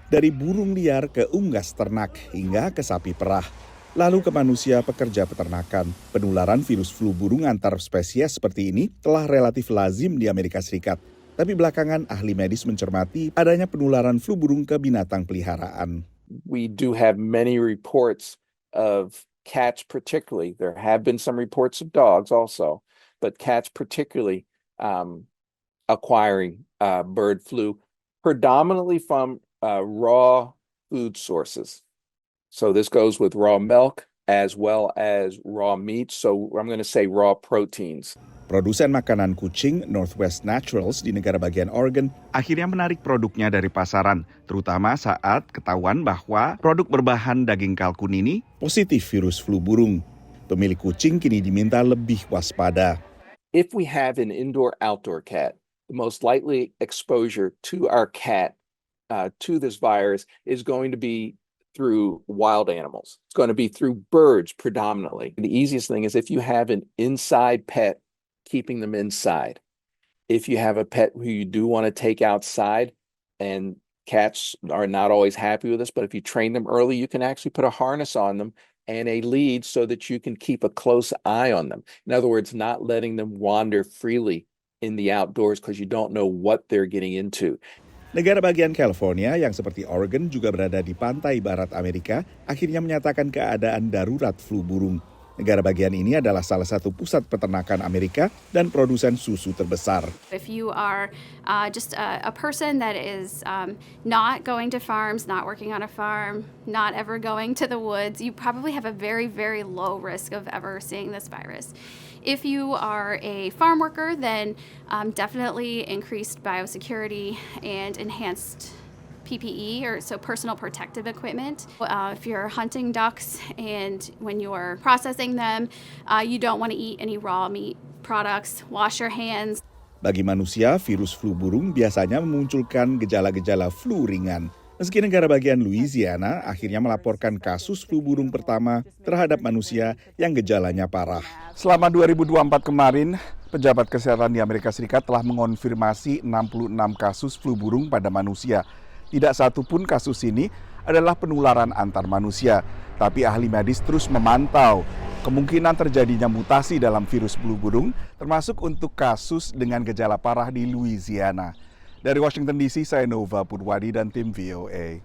Dari burung liar ke unggas ternak hingga ke sapi perah. Lalu ke manusia pekerja peternakan. Penularan virus flu burung antar spesies seperti ini telah relatif lazim di Amerika Serikat. Tapi belakangan ahli medis mencermati adanya penularan flu burung ke binatang peliharaan. We do have many reports of cats particularly. There have been some reports of dogs also, but cats particularly acquiring bird flu, predominantly from raw food sources. So this goes with raw milk as well as raw meat. So I'm going to say raw proteins. Produsen makanan kucing Northwest Naturals di negara bagian Oregon akhirnya menarik produknya dari pasaran, terutama saat ketahuan bahwa produk berbahan daging kalkun ini positif virus flu burung. Pemilik kucing kini diminta lebih waspada. If we have an indoor-outdoor cat, the most likely exposure to our cat to this virus is going to be through wild animals. It's going to be through birds predominantly. The easiest thing is if you have an inside pet, keeping them inside. If you have a pet who you do want to take outside, and cats are not always happy with this, but if you train them early, you can actually put a harness on them and a lead so that you can keep a close eye on them. In other words, not letting them wander freely in the outdoors because you don't know what they're getting into. Negara bagian California yang seperti Oregon juga berada di pantai barat Amerika akhirnya menyatakan keadaan darurat flu burung. Negara bagian ini adalah salah satu pusat peternakan Amerika dan produsen susu terbesar. If you are just a person that is not going to farms, not working on a farm, not ever going to the woods, you probably have a very, very low risk of ever seeing this virus. If you are a farm worker, then definitely increased biosecurity and enhanced PPE, or so personal protective equipment. If you're hunting ducks and when you're processing them, you don't want to eat any raw meat products. Wash your hands. Bagi manusia, virus flu burung biasanya memunculkan gejala-gejala flu ringan. Meski negara bagian Louisiana akhirnya melaporkan kasus flu burung pertama terhadap manusia yang gejalanya parah. Selama 2024 kemarin, pejabat kesehatan di Amerika Serikat telah mengonfirmasi 66 kasus flu burung pada manusia. Tidak satu pun kasus ini adalah penularan antar manusia. Tapi ahli medis terus memantau kemungkinan terjadinya mutasi dalam virus flu burung, termasuk untuk kasus dengan gejala parah di Louisiana. Dari Washington DC, saya Nova Purwadi dan tim VOA.